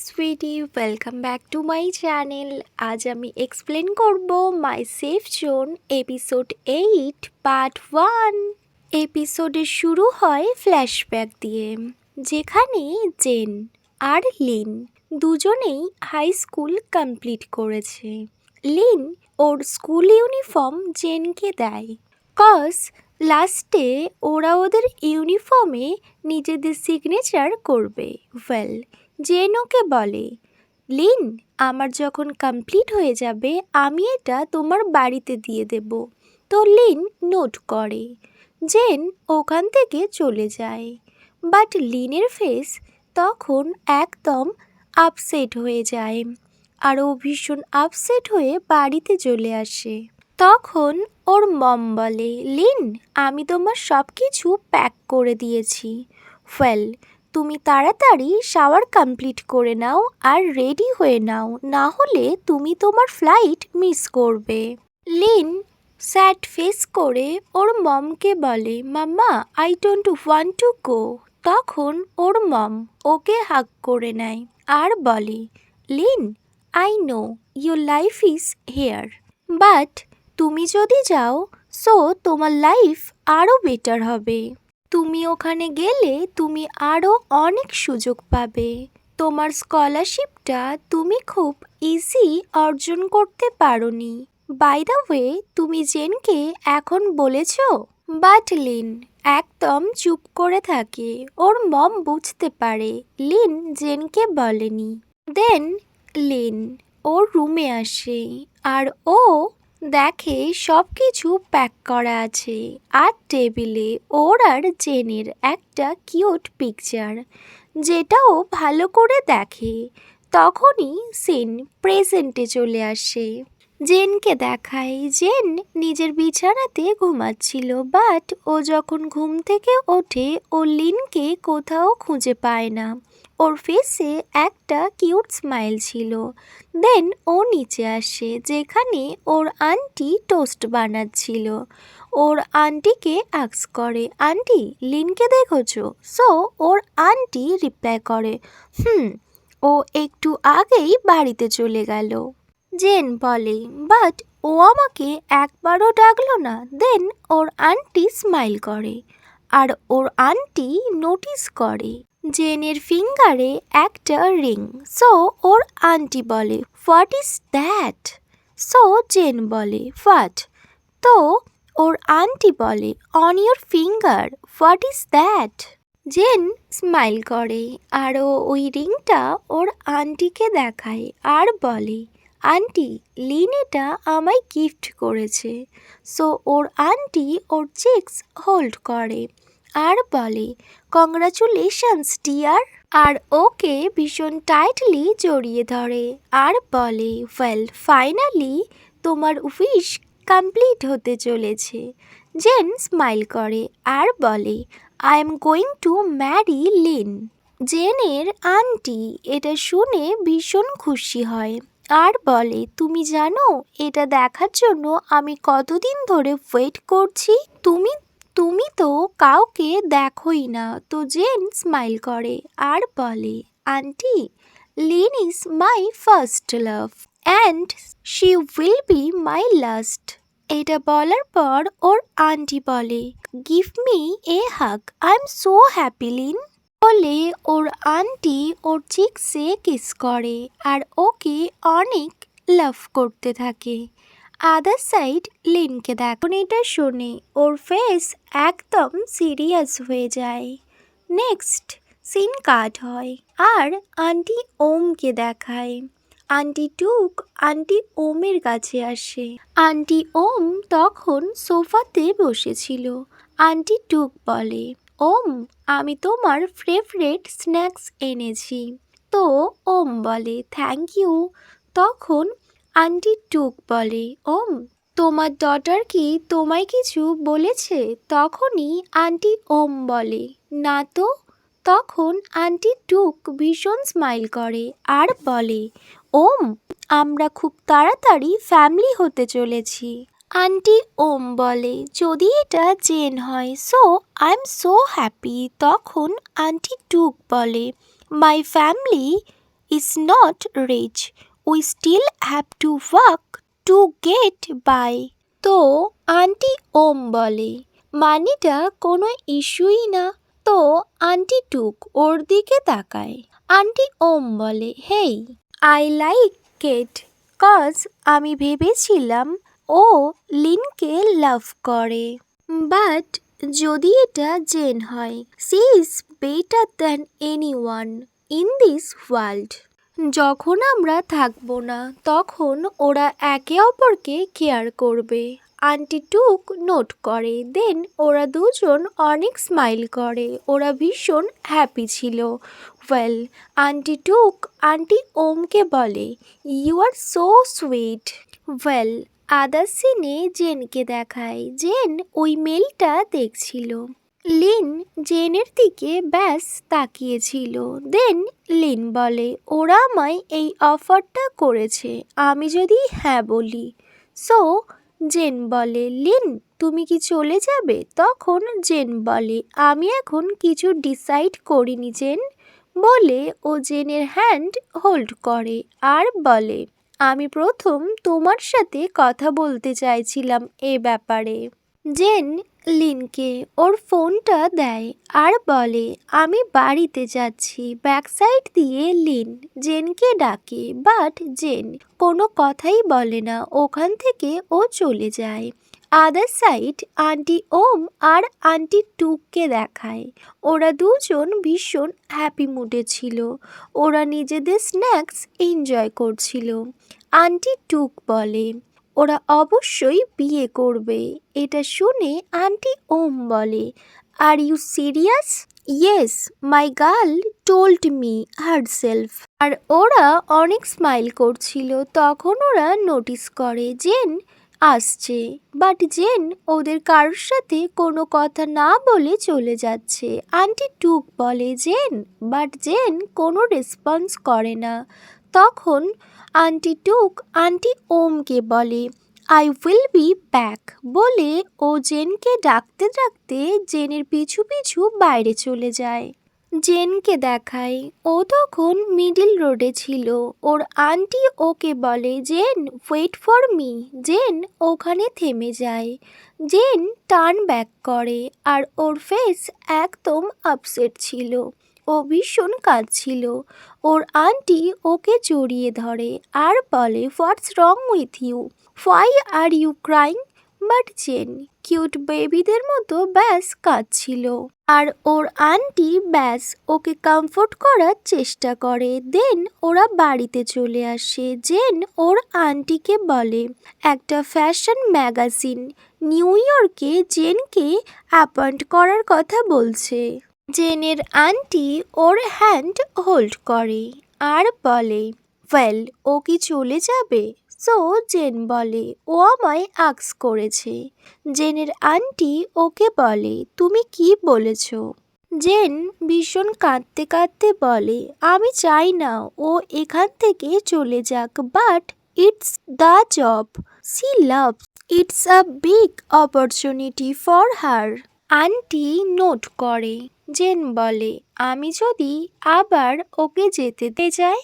Sweety, welcome back to my channel. আজ আমি explain করব my safe zone episode 8 part 1। এপিসোডের শুরু হয় ফ্ল্যাশব্যাক দিয়ে, যেখানে জেন আর লিন দুজনেই হাই স্কুল কমপ্লিট করেছে। লিন ওর স্কুল ইউনিফর্ম জেনকে দেয়, কজ লাস্টে ওরা ওদের ইউনিফর্মে নিজেদের সিগনেচার করবে। ওয়েল, জেন ওকে বলে, লিন, আমার যখন কমপ্লিট হয়ে যাবে আমি এটা তোমার বাড়িতে দিয়ে দেব। তো লিন নোট করে। জেন ওখান থেকে চলে যায়, বাট লিনের ফেস তখন একদম আপসেট হয়ে যায়, আর ও ভীষণ আপসেট হয়ে বাড়িতে চলে আসে। তখন ওর মম বলে, লিন, আমি তোমার সব কিছু প্যাক করে দিয়েছি। ওয়েল, তুমি তাড়াতাড়ি শাওয়ার কমপ্লিট করে নাও আর রেডি হয়ে নাও, না হলে তুমি তোমার ফ্লাইট মিস করবে। লিন স্যাড ফেস করে ওর মমকে বলে, mamma, I don't want to go. তখন ওর মম ওকে হাগ করে নেয় আর বলে, Lynn, I know your life is here, but তুমি যদি যাও সো তোমার লাইফ আরও বেটার হবে। তুমি ওখানে গেলে তুমি আরও অনেক সুযোগ পাবে। তোমার স্কলারশিপটা তুমি খুব ইজি অর্জন করতে পারোনি। বাই দ্য ওয়ে, তুমি জেনকে এখন বলেছ? বাট লিন একদম চুপ করে থাকে। ওর মম বুঝতে পারে লিন জেনকে বলেনি। দেন লিন ওর রুমে আসে আর ও দেখে সব কিছু প্যাক করা আছে, আর টেবিলে ওর আর জেনের একটা কিউট পিকচার, যেটা ও ভালো করে দেখে। তখনই সিন প্রেজেন্টে চলে আসে। জেনকে দেখায় জেন নিজের বিছানাতে ঘুমাচ্ছিল, বাট ও যখন ঘুম থেকে ওঠে ও লিনকে কোথাও খুঁজে পায় না। ওর ফেসে একটা কিউট স্মাইল ছিল। দেন ও নিচে আসে, যেখানে ওর আন্টি টোস্ট বানাচ্ছিল। ওর আন্টিকে আস্ক করে, আন্টি, লিনকে দেখেছো? সো ওর আন্টি রিপ্লাই করে, ও একটু আগেই বাড়িতে চলে গেল। জেন বলে, বাট ও আমাকে একবারও ডাকলো না। দেন ওর আন্টি স্মাইল করে, আর ওর আন্টি নোটিস করে জেনের ফিঙ্গারে একটা রিং। সো ওর আন্টি বলে, what is that? So Jen বলে, হোয়াট? তো ওর আন্টি বলে, on your finger, what is that? Jen smile করে আর ও ওই রিংটা ওর আন্টিকে দেখায় আর বলে, আন্টি, লিন এটা আমায় গিফট করেছে। সো ওর আন্টি ওর চিক্স হোল্ড করে আর বলে, কংগ্রাচুলেশনস ডিয়ার, আর ওকে ভীষণ টাইটলি জড়িয়ে ধরে আর বলে, ওয়েল, ফাইনালি তোমার উইশ কমপ্লিট হতে চলেছে। জেন স্মাইল করে আর বলে, I am going to marry Lynn. জেনের আন্টি এটা শুনে ভীষণ খুশি হয় আর বলে, তুমি জানো এটা দেখার জন্য আমি কতদিন ধরে ওয়েট করছি। তুমি তুমি তো কাউকে দেখোই না। তো জেন স্মাইল করে আর বলে, auntie, Lin is my first love and she will be my last. এটা বলার পর ওর আন্টি বলে, give me a hug, I am so happy Lin. বলে ওর আন্টি ওর চিক্সে কিস করে আর ওকে অনেক লাভ করতে থাকে। আদার সাইড লিনকে দেখুন, এটা শুনে ওর ফেস একদম সিরিয়াস হয়ে যায়। নেক্সট সিন কাট হয় আর আন্টি ওমকে দেখায়। আন্টি টুক আন্টি ওমের কাছে আসে। আন্টি ওম তখন সোফাতে বসেছিল। আন্টি টুক বলে, ওম, আমি তোমার ফেভারিট স্ন্যাক্স এনেছি। তো ওম বলে, থ্যাংক ইউ। তখন আন্টি টুক বলে, ওম, তোমার ডটার কি তোমায় কিছু বলেছে? তখনই আন্টি ওম বলে, না তো। তখন আন্টি টুক ভীষণ স্মাইল করে আর বলে, ওম, আমরা খুব তাড়াতাড়ি ফ্যামিলি হতে চলেছি। আন্টি ওম বলে, যদি এটা জেন হয়, so I am so happy. তখন আন্টি টুক বলে, my family is not rich. We still have to work to get by. তো আন্টি ওম বলে, মানিটা কোনো ইস্যুই না। তো আন্টি টুক ওর দিকে তাকায়। আন্টি ওম বলে, হেই, আই লাইক ইট কজ আমি ভেবেছিলাম ও লিনকে লাভ করে। বাট যদি এটা জেন হয়, she is better than anyone in this world. যখন আমরা থাকবো না তখন ওরা একে অপরকে কেয়ার করবে। আন্টি টুক নোট করে। দেন ওরা দুজন অনেক স্মাইল করে। ওরা ভীষণ হ্যাপি ছিল। ওয়েল, আন্টি টুক আন্টি ওমকে বলে, you are so sweet. Well, other সিনে জেনকে দেখায়। জেন ওই মেলটা দেখছিল। লিন জেনের দিকে ব্যাস তাকিয়েছিল। দেন লিন বলে, ওরা আমায় এই অফারটা করেছে, আমি যদি হ্যাঁ বলি। সো জেন বলে, লিন তুমি কি চলে যাবে? তখন জেন বলে, আমি এখন কিছু ডিসাইড করিনি জেন। বলে ও জেনের হ্যান্ড হোল্ড করে আর বলে, আমি প্রথম তোমার সাথে কথা বলতে চাইছিলাম এ ব্যাপারে। জেন লিনকে ওর ফোনটা দেয় আর বলে, আমি বাড়িতে যাচ্ছি। ব্যাকসাইড দিয়ে লিন জেনকে ডাকে, বাট জেন কোনো কথাই বলে না। ওখান থেকে ও চলে যায়। আদার সাইড আন্টি ওম আর আন্টি টুককে দেখায়। ওরা দুজন ভীষণ হ্যাপি মুডে ছিল। ওরা নিজেদের স্ন্যাক্স এনজয় করছিল। আন্টি টুক বলে, ওরা অবশ্যই বিয়ে করবে। এটা শুনে আন্টি ওম বলে, are you serious? Yes, my girl told me herself. আর ওরা অনেক স্মাইল করছিল। তখন ওরা নোটিস করে জেন আসছে, বাট জেন ওদের কারোর সাথে কোনো কথা না বলে চলে যাচ্ছে। আন্টি টুক বলে জেন, বাট জেন কোনো রেসপন্স করে না। তখন আন্টি টুক আন্টি ওমকে বলে, আই উইল বি ব্যাক। বলে ও জেনকে ডাকতে ডাকতে জেনের পিছু পিছু বাইরে চলে যায়। জেনকে দেখায় ও তখন মিডিল রোডে ছিল। ওর আন্টি ওকে বলে, Jen wait for me. Jen ওখানে থেমে যায়। জেন টার্ন ব্যাক করে আর ওর ফেস একদম আপসেট ছিল। ও ভীষণ কাঁদছিল। ওর আন্টি ওকে জড়িয়ে ধরে আর বলে, what's wrong with you? Why are you crying? But Jane cute বেবিদের মতো ব্যাস কাঁদছিল। আর ওর আন্টি ব্যাস ওকে কমফোর্ট করার চেষ্টা করে। দেন ওরা বাড়িতে চলে আসে। জেন ওর আন্টিকে বলে, একটা ফ্যাশন ম্যাগাজিন নিউ ইয়র্কে জেনকে অ্যাপয়েন্ট করার কথা বলছে। জেনের আন্টি ওর হ্যান্ড হোল্ড করে আর বলে, ওয়েল, ও কি চলে যাবে? সো জেন বলে, ও আমায় আক্স করেছে। জেনের আন্টি ওকে বলে, তুমি কি বলেছ? জেন ভীষণ কাঁদতে কাঁদতে বলে, আমি চাই না ও এখান থেকে চলে যাক, but it's the job C loves. It's a big opportunity for her. Aunty note করে। জেন বলে, আমি যদি আবার ওকে যেতে যাই?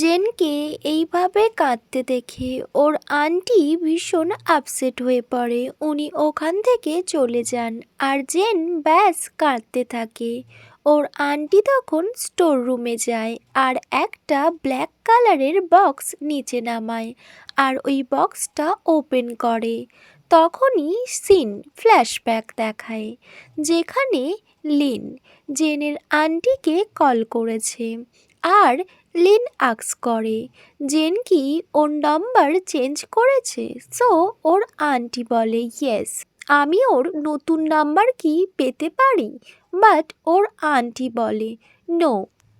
জেনকে এইভাবে কাঁদতে দেখে ওর আন্টি ভীষণ আপসেট হয়ে পড়ে। উনি ওখান থেকে চলে যান আর জেন ব্যাস কাঁদতে থাকে। ওর আন্টি তখন স্টোর রুমে যায় আর একটা ব্ল্যাক কালারের বক্স নিচে নামায় আর ওই বক্সটা ওপেন করে। তখনই সিন ফ্ল্যাশব্যাক দেখায়, যেখানে লিন জেনের আন্টিকে কল করেছে আর লিন আক্স করে জেন কি ওর নাম্বার চেঞ্জ করেছে। সো ওর আন্টি বলে, ইয়েস, আমি ওর নতুন নাম্বার কি পেতে পারি? বাট ওর আন্টি বলে, no,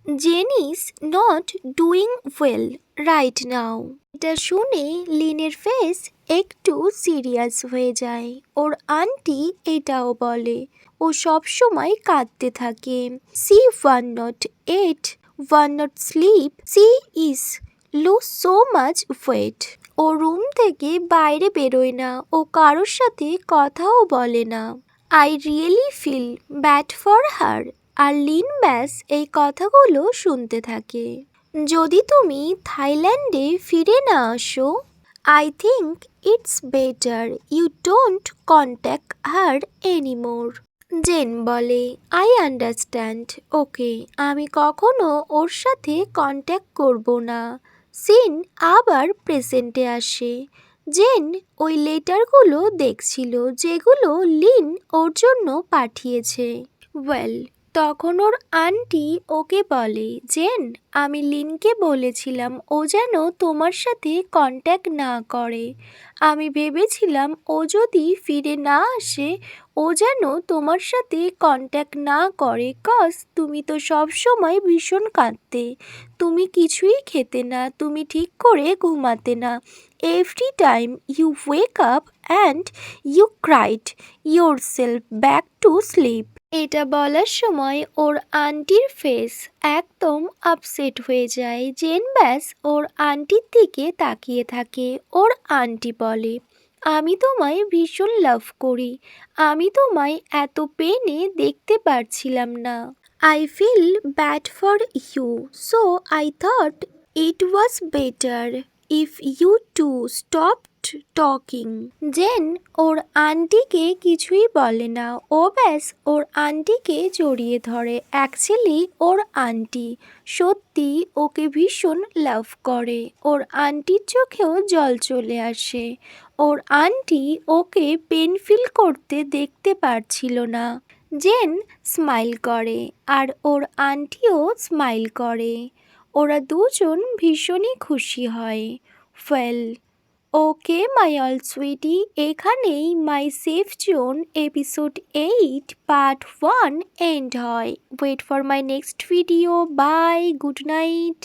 Jen is not doing well right now. এটা শুনে লিনের ফেস একটু সিরিয়াস হয়ে যায়। ওর আন্টি এটাও বলে, ও সবসময় কাঁদতে থাকে। She won't eat, won't sleep, she is lose so much weight. ও রুম থেকে বাইরে বেরোয় না, ও কারোর সাথে কথাও বলে না। I really feel bad for her. আর লিন ব্যাস এই কথাগুলো শুনতে থাকে। যদি তুমি থাইল্যান্ডে ফিরে না আসো, I think it's better you don't contact her anymore. Jen বলে, আই আন্ডারস্ট্যান্ড, ওকে, আমি কখনো ওর সাথে কন্ট্যাক্ট করব না। সিন আবার প্রেজেন্টে আসে। জেন ওই লেটারগুলো দেখছিল যেগুলো লিন ওর জন্য পাঠিয়েছে। ওয়েল, তখন ওর আন্টি ওকে বলে, জেন, আমি লিনকে বলেছিলাম ও যেন তোমার সাথে কন্ট্যাক্ট না করে। আমি ভেবেছিলাম ও যদি ফিরে না আসে ও যেন তোমার সাথে কন্ট্যাক্ট না করে, কজ তুমি তো সব সময় ভীষণ কাঁদতে, তুমি কিছুই খেতে না, তুমি ঠিক করে ঘুমাতে না। Every time you wake up and you cried yourself back to sleep. এটা বলার সময় ওর আন্টির ফেস একদম আপসেট হয়ে যায়। জেন ব্যাস ওর আন্টির দিকে তাকিয়ে থাকে। ওর আন্টি বলে, আমি তোমায় ভীষণ লাভ করি, আমি তোমায় এত পেনে দেখতে পারছিলাম না। I feel bad for you, so I thought it was better if you two stopped talking. Jane ওর আন্টিকে কিছুই বলে না, ও ব্যাস ওর আন্টিকে জড়িয়ে ধরে। অ্যাকচুয়ালি ওর আন্টি সত্যি ওকে ভীষণ লাভ করে। ওর আন্টির চোখেও জল চলে আসে। ওর আন্টি ওকে পেন ফিল করতে দেখতে পারছিল না। জেন স্মাইল করে আর ওর আন্টিও স্মাইল করে। ওরা দুজন ভীষণই খুশি হয়। Well, okay my all sweetie, এখানেই my safe zone episode 8 part 1 end হয়। Wait for my next video. Bye, good night.